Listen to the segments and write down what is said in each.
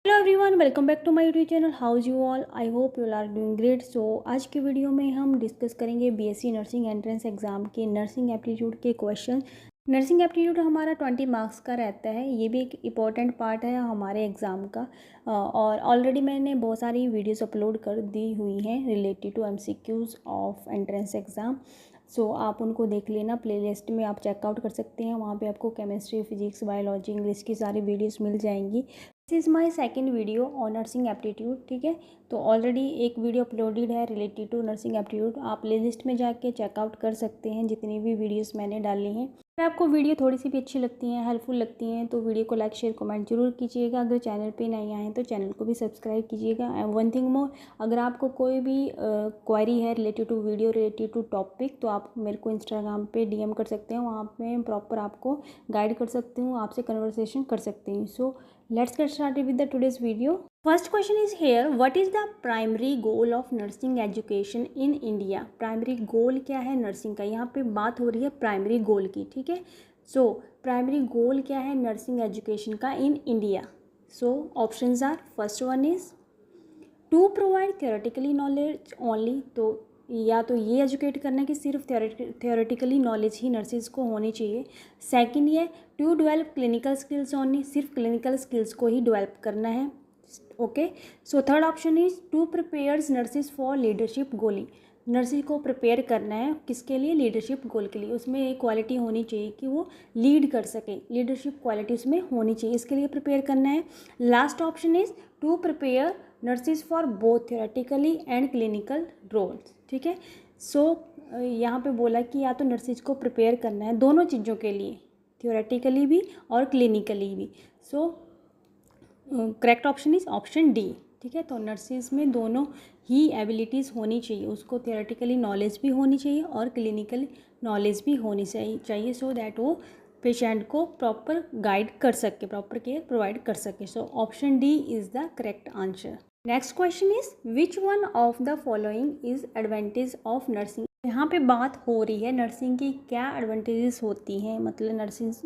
Hello everyone, welcome back to my YouTube channel. How's you all, I hope you are doing great. So आज के video में हम discuss करेंगे BSc nursing entrance exam के nursing aptitude के question. Nursing aptitude हमारा 20 marks का रहता है। ये भी एक इम्पॉर्टेंट पार्ट है हमारे एग्ज़ाम का। और ऑलरेडी मैंने बहुत सारी वीडियोस अपलोड कर दी हुई हैं related to MCQs of entrance exam. So आप उनको देख लेना, प्लेलिस्ट में आप चेकआउट कर सकते हैं। वहाँ पे आपको केमिस्ट्री, फिजिक्स, बायोलॉजी, इंग्लिश की सारी वीडियोस मिल जाएंगी। This is my second video on nursing aptitude. ठीक है, तो ऑलरेडी एक वीडियो अपलोडेड है रिलेटेड टू नर्सिंग एप्टीट्यूड। आप प्ले लिस्ट में जाके चेकआउट कर सकते हैं जितनी भी वीडियोस मैंने डाली हैं। अगर आपको वीडियो थोड़ी सी भी अच्छी लगती हैं, हेल्पफुल लगती हैं, तो वीडियो को लाइक, शेयर, कमेंट जरूर कीजिएगा। अगर चैनल पे नए आए हैं तो चैनल को भी सब्सक्राइब कीजिएगा। एंड वन थिंग मोर, अगर आपको कोई भी क्वेरी है related to video, related to topic, तो आप मेरे को इंस्टाग्राम पे डीएम कर सकते हैं। वहाँ पे प्रॉपर आपको गाइड कर सकती हूँ, आपसे कन्वर्सेशन कर सकती हूँ। सो let's get started with the today's video. First question is here, what is the primary goal of nursing education in India? Primary goal क्या है नर्सिंग का? यहाँ पे बात हो रही है प्राइमरी गोल की। ठीक है, सो प्राइमरी गोल क्या है नर्सिंग एजुकेशन का in India? So options are, first one is to provide theoretically knowledge only. तो या तो ये एजुकेट करना है कि सिर्फ थियोरेटिकली नॉलेज ही नर्सिस को होनी चाहिए। सेकंड ये to develop clinical skills only, सिर्फ क्लिनिकल स्किल्स को ही डेवलप करना है। Okay, so third option is to prepares nurses for leadership goaling. Nurses को प्रिपेयर करना है किसके लिए? लीडरशिप गोल के लिए। उसमें एक क्वालिटी होनी चाहिए कि वो लीड कर सके, लीडरशिप क्वालिटी उसमें होनी चाहिए, इसके लिए प्रिपेयर करना है। Last option is to prepare nurses for both theoretically and clinical roles. ठीक है, सो यहाँ पे बोला कि या तो नर्सिस को प्रिपेयर करना है दोनों चीज़ों के लिए, थियोरेटिकली भी और क्लिनिकली भी। सो correct option is option D. ठीक है, तो नर्सिस में दोनों ही एबिलिटीज़ होनी चाहिए, उसको थियोरेटिकली नॉलेज भी होनी चाहिए और क्लिनिकल नॉलेज भी होनी चाहिए, सो दैट वो पेशेंट को प्रॉपर गाइड कर सके, प्रॉपर केयर प्रोवाइड कर सके। So option D is the correct answer. Next question is which one of the following is advantage of nursing? यहाँ पे बात हो रही है नर्सिंग की क्या एडवांटेजेस होती हैं, मतलब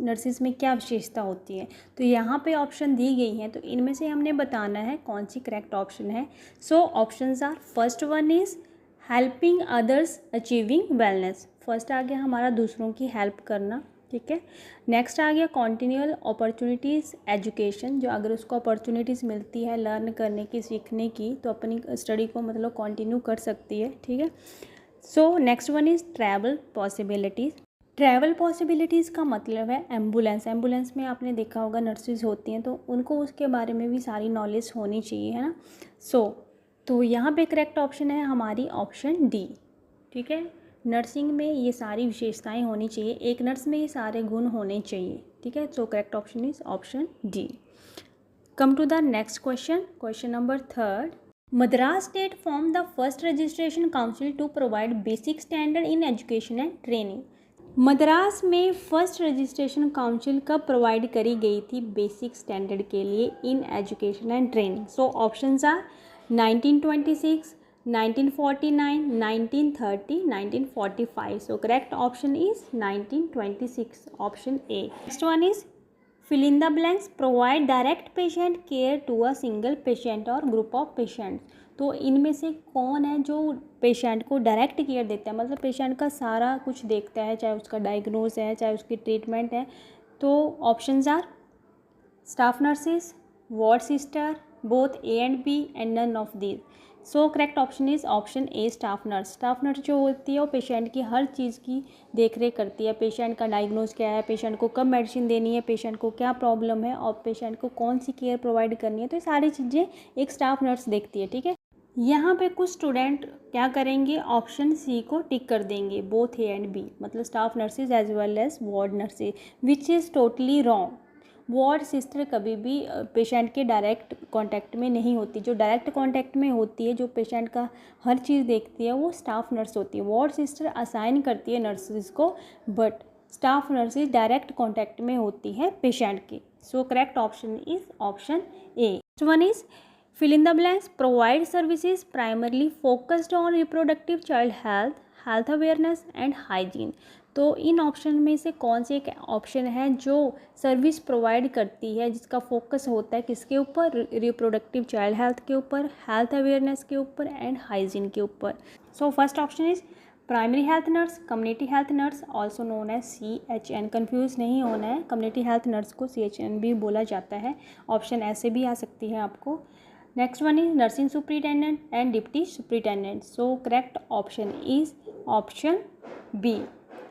नर्सिस में क्या विशेषता होती है। तो यहाँ पे ऑप्शन दी गई हैं, तो इनमें से हमने बताना है कौन सी करेक्ट ऑप्शन है। So options are, first one is helping others achieving wellness. First आ गया हमारा दूसरों की हेल्प करना। ठीक है, नेक्स्ट आ गया कॉन्टिन्यूअल अपॉर्चुनिटीज़ एजुकेशन, जो अगर उसको अपॉर्चुनिटीज़ मिलती है लर्न करने की, सीखने की, तो अपनी स्टडी को मतलब कंटिन्यू कर सकती है। ठीक है, so next one is travel possibilities. Travel possibilities का मतलब है एम्बुलेंस। एम्बुलेंस में आपने देखा होगा नर्सेज होती हैं, तो उनको उसके बारे में भी सारी नॉलेज होनी चाहिए, है ना। तो यहाँ पे करेक्ट ऑप्शन है हमारी ऑप्शन डी। ठीक है, नर्सिंग में ये सारी विशेषताएं होनी चाहिए, एक नर्स में ये सारे गुण होने चाहिए। ठीक है, so correct option is option D. Come to the next question, question number third. Madras state form the first registration council to provide basic standard in education and training. Madras में फर्स्ट रजिस्ट्रेशन काउंसिल कब provide करी गई थी basic standard के लिए in education and training? So options are 1926, 1949, 1930, 1945. So correct option is 1926, option A. Next one is fill in the blanks. Provide direct patient care to a single patient or group of patients. तो इनमें से कौन है जो patient को direct care देता है, मतलब पेशेंट का सारा कुछ देखता है, चाहे उसका डायग्नोज है, चाहे उसकी ट्रीटमेंट है? तो options are staff nurses, ward sister, both A and B and none of these. So correct option is option A, staff nurse. Staff nurse जो होती है वो पेशेंट की हर चीज़ की देख रेख करती है। पेशेंट का डायग्नोज क्या है, पेशेंट को कब मेडिसिन देनी है, पेशेंट को क्या प्रॉब्लम है और पेशेंट को कौन सी केयर प्रोवाइड करनी है, तो ये सारी चीज़ें एक स्टाफ नर्स देखती है। ठीक है, यहाँ पे कुछ स्टूडेंट क्या करेंगे, ऑप्शन सी को टिक कर देंगे, बोथ ए एंड बी, मतलब staff nurses as well as ward nurses, which is totally wrong. Ward sister कभी भी पेशेंट के डायरेक्ट कांटेक्ट में नहीं होती। जो डायरेक्ट कांटेक्ट में होती है, जो पेशेंट का हर चीज़ देखती है, वो स्टाफ नर्स होती है। वार्ड सिस्टर असाइन करती है नर्सेज को, but staff nurses direct contact में होती है पेशेंट की। सो correct option is option A. Next one is fill in the blanks. Provide services primarily focused on reproductive child health, health awareness and hygiene. तो इन option में से कौन सी एक option है जो सर्विस प्रोवाइड करती है, जिसका फोकस होता है किसके ऊपर, रिप्रोडक्टिव चाइल्ड हेल्थ के ऊपर, हेल्थ अवेयरनेस के ऊपर एंड हाइजीन के ऊपर। So first option is primary health nurse, community health nurse also known as CHN। Confuse नहीं होना है, कम्युनिटी हेल्थ नर्स को CHN भी बोला जाता है। ऑप्शन ऐसे भी आ सकती है आपको। Next one is nursing superintendent and deputy superintendent. So correct option is option B,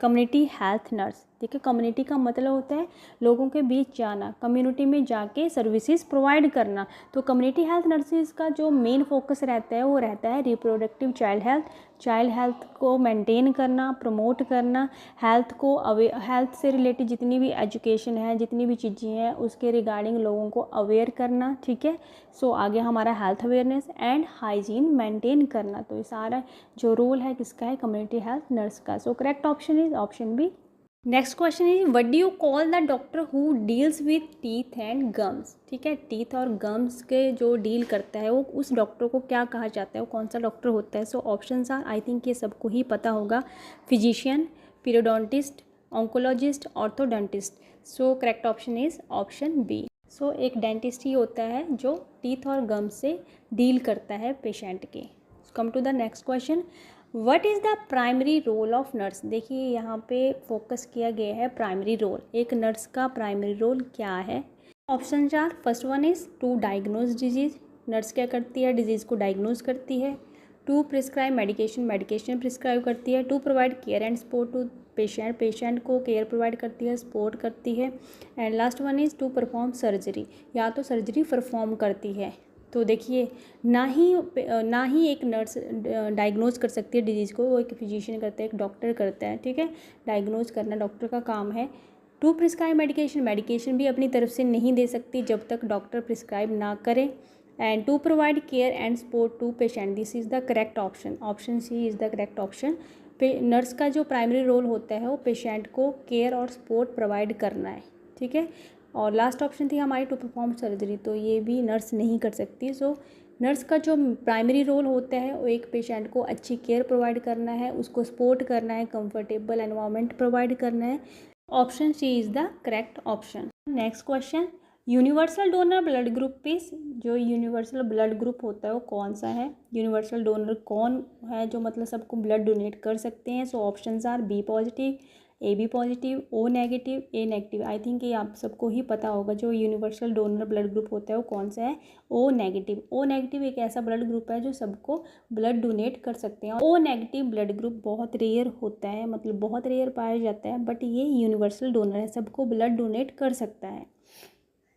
community health nurse. देखिए, कम्युनिटी का मतलब होता है लोगों के बीच जाना, कम्युनिटी में जाके सर्विसेज प्रोवाइड करना। तो कम्युनिटी हेल्थ नर्सिस का जो मेन फोकस रहता है वो रहता है रिप्रोडक्टिव चाइल्ड हेल्थ को मेंटेन करना, प्रमोट करना, हेल्थ से रिलेटेड जितनी भी एजुकेशन है, जितनी भी चीज़ें हैं उसके रिगार्डिंग लोगों को अवेयर करना। ठीक है, सो आगे हमारा health awareness and hygiene maintain करना। तो ये सारा जो रोल है किसका है, कम्युनिटी हेल्थ नर्स का। So correct option is option B. Next question is what do you call the doctor who deals with teeth and gums. ठीक है, टीथ और गम्स के जो डील करता है वो उस डॉक्टर को क्या कहा जाता है, वो कौन सा डॉक्टर होता है। So options are, I think ये सबको ही पता होगा, physician, periodontist, oncologist, orthodontist. So correct option is option B. So एक डेंटिस्ट ही होता है जो टीथ और गम्स से डील करता है पेशेंट के। Come to the next question, what is the primary role of nurse. देखिए यहाँ पे फोकस किया गया है प्राइमरी रोल, एक नर्स का प्राइमरी रोल क्या है। Option are, first one is to diagnose disease. Nurse क्या करती है, डिजीज़ को डायग्नोज करती है। टू प्रिस्क्राइब मेडिकेशन प्रिस्क्राइब करती है। To provide care and support to patient को केयर प्रोवाइड करती है, सपोर्ट करती है। And last one is to perform surgery, या तो सर्जरी परफॉर्म करती है। तो देखिए, ना ही एक नर्स डायग्नोज कर सकती है डिजीज़ को, वो एक फिजिशियन करता है, एक डॉक्टर करता है। ठीक है, डायग्नोज करना डॉक्टर का काम है। टू प्रिस्क्राइब मेडिकेशन भी अपनी तरफ से नहीं दे सकती जब तक डॉक्टर प्रिस्क्राइब ना करे। And to provide care and support to patient, this is the correct option, option C is the correct option. Nurse का जो प्राइमरी रोल होता है वो पेशेंट को केयर और सपोर्ट प्रोवाइड करना है। ठीक है, और लास्ट ऑप्शन थी हमारी टू परफॉर्म सर्जरी, तो ये भी नर्स नहीं कर सकती। सो नर्स का जो प्राइमरी रोल होता है वो एक पेशेंट को अच्छी केयर प्रोवाइड करना है, उसको सपोर्ट करना है, कंफर्टेबल एनवायरनमेंट प्रोवाइड करना है। Option C is the correct option. Next question, universal donor blood group is, जो यूनिवर्सल ब्लड ग्रुप होता है वो कौन सा है, यूनिवर्सल डोनर कौन है जो मतलब सबको ब्लड डोनेट कर सकते हैं। So options are B positive, AB positive, O negative, A negative. I think ये आप सबको ही पता होगा जो यूनिवर्सल डोनर ब्लड ग्रुप होता है वो कौन सा है, O नेगेटिव। O नेगेटिव एक ऐसा ब्लड ग्रुप है जो सबको ब्लड डोनेट कर सकते हैं। O नेगेटिव ब्लड ग्रुप बहुत रेयर होता है, मतलब बहुत रेयर पाया जाता है, बट ये यूनिवर्सल डोनर है, सबको ब्लड डोनेट कर सकता है।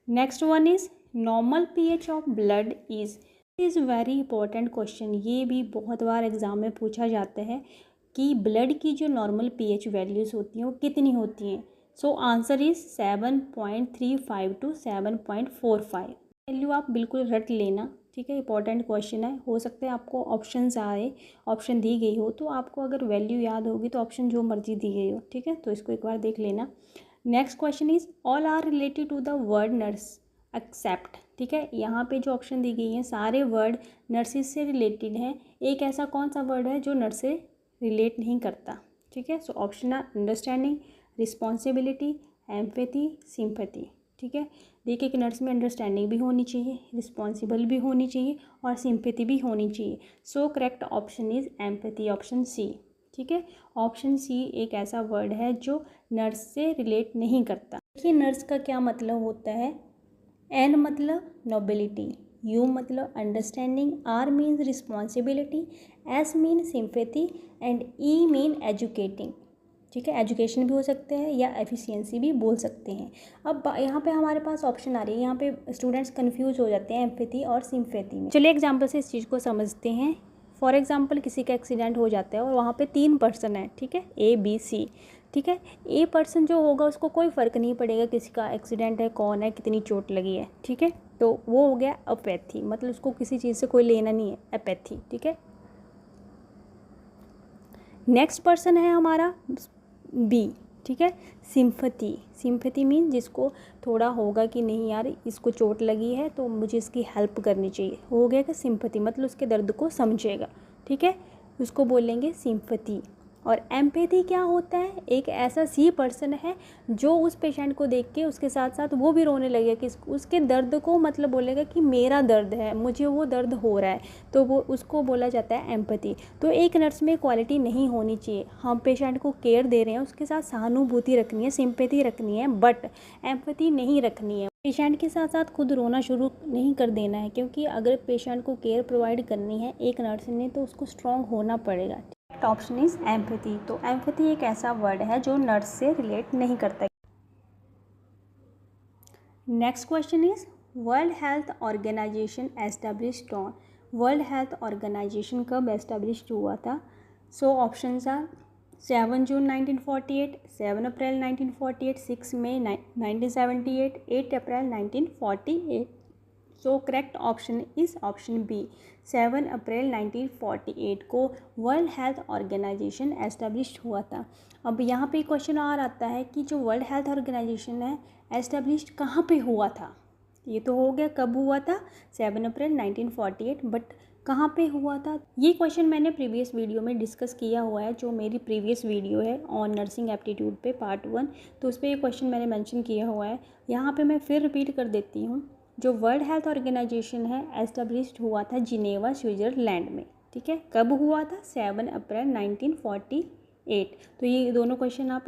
Next one is normal pH of blood is very important question. ये भी बहुत बार एग्जाम में पूछा जाता है कि ब्लड की जो नॉर्मल pH वैल्यूज़ होती हैं वो कितनी होती हैं। So answer is 7.35 to 7.45। Value आप बिल्कुल रट लेना, ठीक है, इंपॉर्टेंट क्वेश्चन है। हो सकता है आपको ऑप्शंस आए, ऑप्शन दी गई हो, तो आपको अगर वैल्यू याद होगी तो ऑप्शन जो मर्जी दी गई हो, ठीक है, तो इसको एक बार देख लेना। Next question is all are related to the word nurse except. ठीक है, यहाँ पे जो ऑप्शन दी गई हैं सारे वर्ड नर्सिस से रिलेटेड हैं, एक ऐसा कौन सा वर्ड है जो नर्स से रिलेट नहीं करता। ठीक है, so option are understanding, responsibility, empathy, sympathy. ठीक है, देखिए कि नर्स में अंडरस्टैंडिंग भी होनी चाहिए, रिस्पॉन्सिबल भी होनी चाहिए और सिंपैथी भी होनी चाहिए। So correct option is empathy, option C. ठीक है, ऑप्शन सी एक ऐसा वर्ड है जो नर्स से रिलेट नहीं करता। देखिए नर्स का क्या मतलब होता है, एन मतलब नोबिलिटी, यू मतलब understanding, R means responsibility, S mean sympathy and E mean educating. ठीक है, एजुकेशन भी हो सकते हैं या एफिशिएंसी भी बोल सकते हैं। अब यहाँ पे हमारे पास ऑप्शन आ रही है, यहाँ पे स्टूडेंट्स कंफ्यूज हो जाते हैं एम्पैथी और सिंपैथी में। चलिए एग्जांपल से इस चीज़ को समझते हैं। फॉर एग्जांपल किसी का एक्सीडेंट हो जाता है और वहाँ पे 3 पर्सन है, ठीक है, A B C। ठीक है, ए पर्सन जो होगा उसको कोई फ़र्क नहीं पड़ेगा किसी का एक्सीडेंट है, कौन है, कितनी चोट लगी है। ठीक है, तो वो हो गया अपैथी, मतलब उसको किसी चीज़ से कोई लेना नहीं है, अपैथी। ठीक है, नेक्स्ट पर्सन है हमारा बी। ठीक है, सिंपैथी, सिंपैथी मीन जिसको थोड़ा होगा कि नहीं यार इसको चोट लगी है तो मुझे इसकी हेल्प करनी चाहिए, हो गया कि सिंपैथी, मतलब उसके दर्द को समझेगा। ठीक है, उसको बोलेंगे सिंपैथी। और एम्पैथी क्या होता है? एक ऐसा सी पर्सन है जो उस पेशेंट को देख के उसके साथ साथ वो भी रोने लगेगा, कि उसके दर्द को मतलब बोलेगा कि मेरा दर्द है, मुझे वो दर्द हो रहा है, तो वो उसको बोला जाता है एम्पैथी। तो एक नर्स में क्वालिटी नहीं होनी चाहिए, हम पेशेंट को केयर दे रहे हैं, उसके साथ सहानुभूति रखनी है, सिंपैथी रखनी है, बट एम्पैथी नहीं रखनी है। पेशेंट के साथ साथ खुद रोना शुरू नहीं कर देना है, क्योंकि अगर पेशेंट को केयर प्रोवाइड करनी है एक नर्स ने तो उसको स्ट्रॉन्ग होना पड़ेगा। Option is empathy. तो एम्पैथी एक ऐसा वर्ड है जो नर्स से रिलेट नहीं करता। Next question is world health organisation established on. World health organisation कब एस्टेब्लिश्ड हुआ था? So options are 7 June 1948, 7 April 1948, 6 May 1978, 8 April 1948। So correct option is option B, 7 April 1948 को वर्ल्ड हेल्थ ऑर्गेनाइजेशन एस्टेब्लिश हुआ था। अब यहाँ पे क्वेश्चन और आता है कि जो वर्ल्ड हेल्थ ऑर्गेनाइजेशन है एस्टेब्लिश कहाँ पे हुआ था? ये तो हो गया कब हुआ था, 7 अप्रैल 1948, बट कहाँ पे हुआ था? ये क्वेश्चन मैंने प्रीवियस वीडियो में डिस्कस किया हुआ है, जो मेरी प्रीवियस वीडियो है ऑन नर्सिंग एप्टीट्यूड पे पार्ट 1, तो उस पर ये क्वेश्चन मैंने मेंशन किया हुआ है। यहाँ पे मैं फिर रिपीट कर देती हूँ। जो वर्ल्ड हेल्थ ऑर्गेनाइजेशन है एस्टेब्लिश्ड हुआ था जिनेवा स्विट्ज़रलैंड में। ठीक है, कब हुआ था? 7 अप्रैल 1948। तो ये दोनों क्वेश्चन आप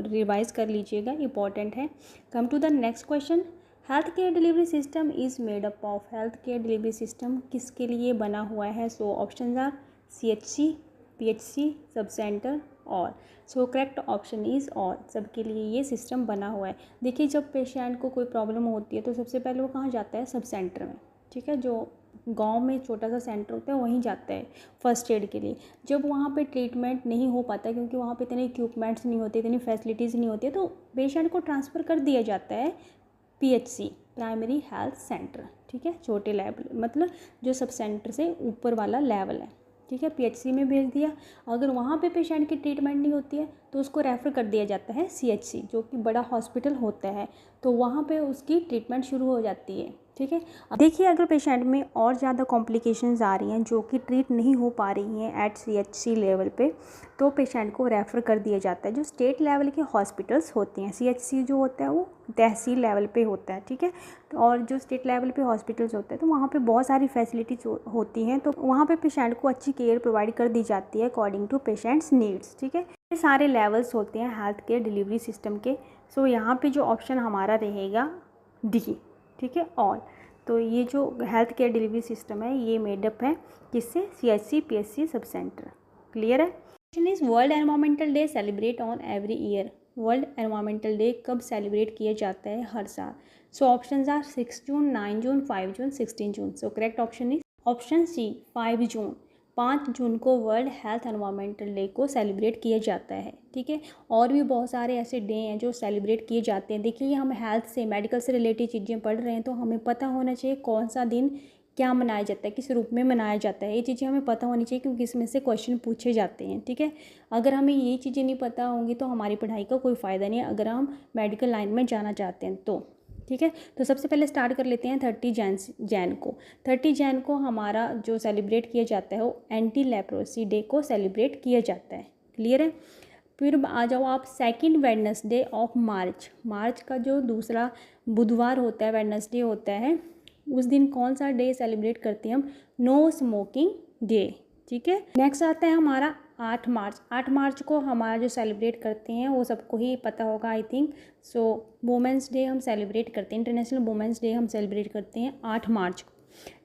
रिवाइज कर लीजिएगा, इंपॉर्टेंट है। Come to the next question, health care delivery system is made up of. Health care delivery system किसके लिए बना हुआ है? So option are CHC, PHC, sub centre और। सो करेक्ट ऑप्शन इज़ और, सबके लिए ये सिस्टम बना हुआ है। देखिए जब पेशेंट को कोई प्रॉब्लम होती है तो सबसे पहले वो कहाँ जाता है? सब सेंटर में। ठीक है, जो गांव में छोटा सा सेंटर होता है वहीं जाता है फर्स्ट एड के लिए। जब वहाँ पे ट्रीटमेंट नहीं हो पाता, क्योंकि वहाँ पे इतने इक्विपमेंट्स नहीं होते, इतनी फैसिलिटीज़ नहीं होती है, तो पेशेंट को ट्रांसफ़र कर दिया जाता है PHC, प्राइमरी हेल्थ सेंटर। ठीक है, छोटे लेवल मतलब जो सब सेंटर से ऊपर वाला लेवल है। ठीक है, PHC में भेज दिया। अगर वहाँ पे पेशेंट की ट्रीटमेंट नहीं होती है तो उसको रेफ़र कर दिया जाता है CHC, जो कि बड़ा हॉस्पिटल होता है, तो वहाँ पे उसकी ट्रीटमेंट शुरू हो जाती है। ठीक है, अब देखिए अगर पेशेंट में और ज़्यादा कॉम्प्लिकेशंस आ रही हैं जो कि ट्रीट नहीं हो पा रही हैं एट CHC लेवल पे, तो पेशेंट को रेफ़र कर दिया जाता है जो स्टेट लेवल के हॉस्पिटल्स होते हैं। CHC जो होता है वो तहसील लेवल पे होता है। ठीक है, और जो स्टेट लेवल पे हॉस्पिटल्स होते हैं तो वहाँ पे बहुत सारी फैसिलिटीज़ होती हैं, तो वहाँ पे पेशेंट को अच्छी केयर प्रोवाइड कर दी जाती है अकॉर्डिंग टू पेशेंट्स नीड्स। ठीक है, ये सारे लेवल्स होते हैं हेल्थ केयर डिलीवरी सिस्टम के। सो यहाँ पे जो ऑप्शन हमारा रहेगा डी। ठीक है, ऑल। तो ये जो हेल्थ केयर डिलीवरी सिस्टम है ये मेडअप है किससे? CHC, PHC, sub centre. Clear है? Question is world environmental day celebrate on every year. World environmental day कब सेलिब्रेट किया जाता है? हर साल। So options are 6 June, 9 June, 5 June, 16 June. So correct option is option C, 5 June. 5 जून को world health environmental day को celebrate किया जाता है। ठीक है, और भी बहुत सारे ऐसे डे हैं जो सेलिब्रेट किए जाते हैं। देखिए हम हेल्थ से, मेडिकल से रिलेटेड चीज़ें पढ़ रहे हैं, तो हमें पता होना चाहिए कौन सा दिन क्या मनाया जाता है, किस रूप में मनाया जाता है। ये चीज़ें हमें पता होनी चाहिए, क्योंकि इसमें से क्वेश्चन पूछे जाते हैं। ठीक है, अगर हमें ये चीज़ें नहीं पता होंगी तो हमारी पढ़ाई का कोई फ़ायदा नहीं है, अगर हम मेडिकल लाइन में जाना चाहते हैं तो। ठीक है, तो सबसे पहले स्टार्ट कर लेते हैं 30 जैन को। 30 जैन को हमारा जो सेलिब्रेट किया जाता है वो एंटी लेप्रोसी डे को सेलिब्रेट किया जाता है। क्लियर है? फिर आ जाओ आप सेकंड वेडनेसडे ऑफ मार्च। मार्च का जो दूसरा बुधवार होता है, वेडनेसडे होता है, उस दिन कौन सा डे सेलिब्रेट करते हैं हम? No smoking day. ठीक है, नेक्स्ट आता है हमारा 8 मार्च। 8 मार्च को हमारा जो सेलिब्रेट करते हैं वो सबको ही पता होगा I think. So women's day हम सेलिब्रेट करते हैं, इंटरनेशनल वुमेंस डे हम सेलिब्रेट करते हैं 8 मार्च को।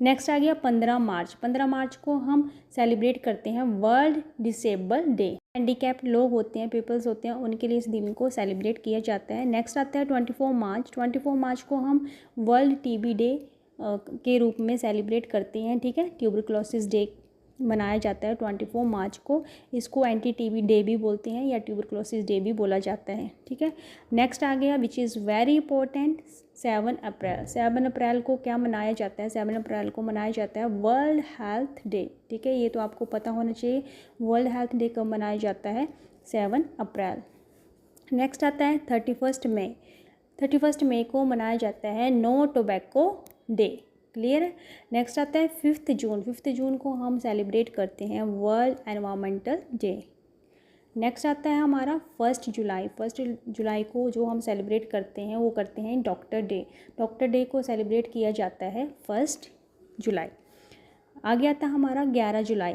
नेक्स्ट आ गया 15 मार्च। 15 मार्च को हम सेलिब्रेट करते हैं वर्ल्ड डिसेबल डे। हैंडीकैप्ड लोग होते हैं, पीपल्स होते हैं, उनके लिए इस दिन को सेलिब्रेट किया जाता है। नेक्स्ट आता है 24 मार्च। 24 मार्च को हम वर्ल्ड TB डे के रूप में सेलिब्रेट करते हैं। ठीक है, ट्यूबरक्लोसिस डे मनाया जाता है 24 मार्च को। इसको एंटी TB डे भी बोलते हैं या ट्यूबरक्लोसिस डे भी बोला जाता है। ठीक है, नेक्स्ट आ गया विच इज़ वेरी इंपॉर्टेंट 7 अप्रैल। 7 अप्रैल को क्या मनाया जाता है? 7 अप्रैल को मनाया जाता है वर्ल्ड हेल्थ डे। ठीक है, ये तो आपको पता होना चाहिए वर्ल्ड हेल्थ डे कब मनाया जाता है? 7 अप्रैल। नेक्स्ट आता है 31 मई। 31 मई को मनाया जाता है नो टोबैको डे। क्लियर है? नेक्स्ट आता है 5 जून। 5 जून को हम सेलिब्रेट करते हैं वर्ल्ड एनवायरमेंटल डे। नेक्स्ट आता है हमारा 1 जुलाई। 1 जुलाई को जो हम सेलिब्रेट करते हैं वो करते हैं डॉक्टर डे। डॉक्टर डे को सेलिब्रेट किया जाता है 1 जुलाई। आगे आता है हमारा 11 जुलाई।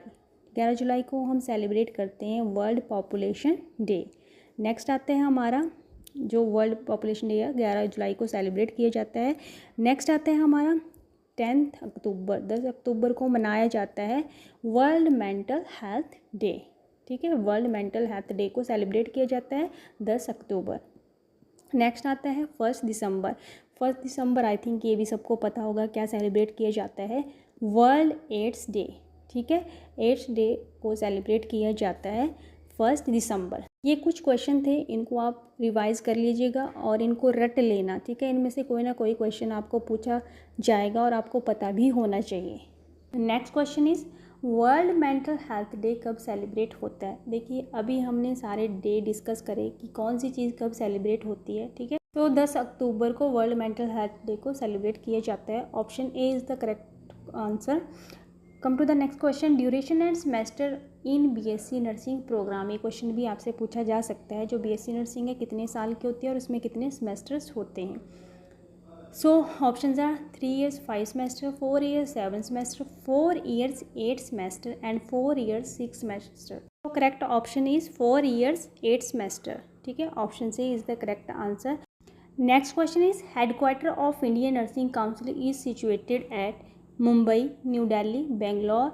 11 जुलाई को हम सेलिब्रेट करते हैं वर्ल्ड पॉपुलेशन डे। नेक्स्ट आता है हमारा जो वर्ल्ड पॉपुलेशन डे है 11 जुलाई को सेलिब्रेट किया जाता है। नेक्स्ट आता है हमारा 10 अक्टूबर। 10 अक्टूबर को मनाया जाता है वर्ल्ड मेंटल हेल्थ डे। ठीक है, वर्ल्ड मेंटल हेल्थ डे को सेलिब्रेट किया जाता है 10 अक्टूबर। नेक्स्ट आता है 1 दिसंबर। 1 दिसंबर आई थिंक ये भी सबको पता होगा क्या सेलिब्रेट किया जाता है, वर्ल्ड एड्स डे। ठीक है, एड्स डे को सेलिब्रेट किया जाता है 1 दिसंबर। ये कुछ क्वेश्चन थे, इनको आप रिवाइज कर लीजिएगा और इनको रट लेना। ठीक है, इनमें से कोई ना कोई क्वेश्चन आपको पूछा जाएगा और आपको पता भी होना चाहिए। Next question is world mental health day कब सेलिब्रेट होता है। देखिए अभी हमने सारे डे डिस्कस करे कि कौन सी चीज़ कब सेलिब्रेट होती है। ठीक है, तो 10 अक्टूबर को वर्ल्ड मेंटल हेल्थ डे को सेलिब्रेट किया जाता है। Option A is the correct answer. Come to the next question, duration and semester in BSc nursing program. ये क्वेश्चन भी आपसे पूछा जा सकता है। जो बीएससी नर्सिंग है कितने साल की होती है और इसमें कितने सेमेस्टर्स होते हैं। So options are 3 years 5 semester, 4 years 7 semester, 4 years 8 semester and 4 years 6 semester. So correct option is 4 years 8 semester. ठीक है, option C is the correct answer. Next question is headquarter of Indian nursing council is situated at Mumbai, new Delhi, Bangalore,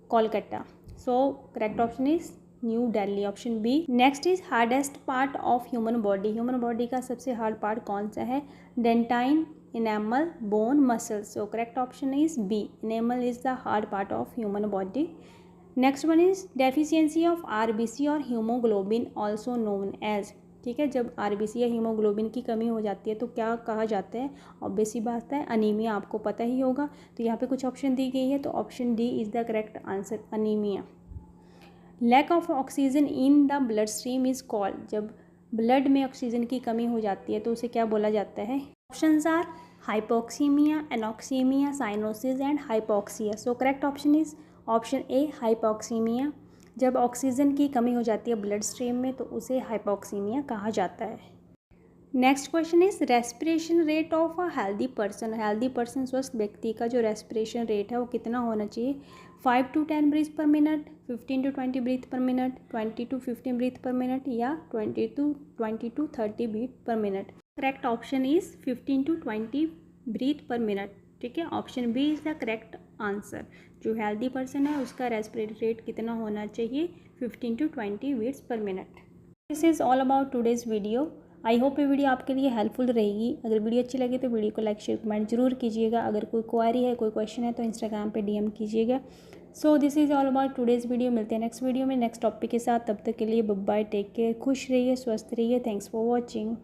Kolkata. So correct option is new Delhi, option B. Next is hardest part of human body. Human body का सबसे hard part कौन सा है, dentine, enamel, bone, muscles. So correct option is B. Enamel is the hard part of human body. Next one is deficiency of RBC और hemoglobin also known as. ठीक है, जब RBC या हीमोग्लोबिन की कमी हो जाती है तो क्या कहा जाता है, ऑब्वियस सी बात है अनीमिया, आपको पता ही होगा। तो यहाँ पे कुछ ऑप्शन दी गई है, तो option D is the correct answer, anaemia. Lack of oxygen in the blood stream is called. जब ब्लड में ऑक्सीजन की कमी हो जाती है तो उसे क्या बोला जाता है। Options are hypoxemia, anoxemia, cyanosis and hypoxia. So correct option is option A, hypoxemia. जब ऑक्सीजन की कमी हो जाती है ब्लड स्ट्रीम में तो उसे हाइपोक्सीमिया कहा जाता है। Next question is respiration rate of a healthy person. Healthy person, स्वस्थ व्यक्ति का जो रेस्पिरेशन रेट है वो कितना होना चाहिए, 5 to 10 breath per minute, 15 to 20 breath per minute, 20 to 15 breath per minute या 20 to 30 breath per minute. Correct option is 15 to 20 breath per minute. ठीक है, option B is the correct answer. जो healthy person है उसका respiratory rate कितना होना चाहिए, 15 to 20 breaths per minute. This is all about today's video. I hope ये video आपके लिए हेल्पफुल रहेगी। अगर वीडियो अच्छी लगे तो वीडियो को लाइक शेयर कमेंट जरूर कीजिएगा। अगर कोई क्वारी है, कोई क्वेश्चन है तो इंस्टाग्राम पे डीएम कीजिएगा। So this is all about today's video. मिलते हैं नेक्स्ट वीडियो में नेक्स्ट टॉपिक के साथ। तब तक के लिए बाय बाय, टेक केयर, खुश रहिए, स्वस्थ रहिए। Thanks for watching.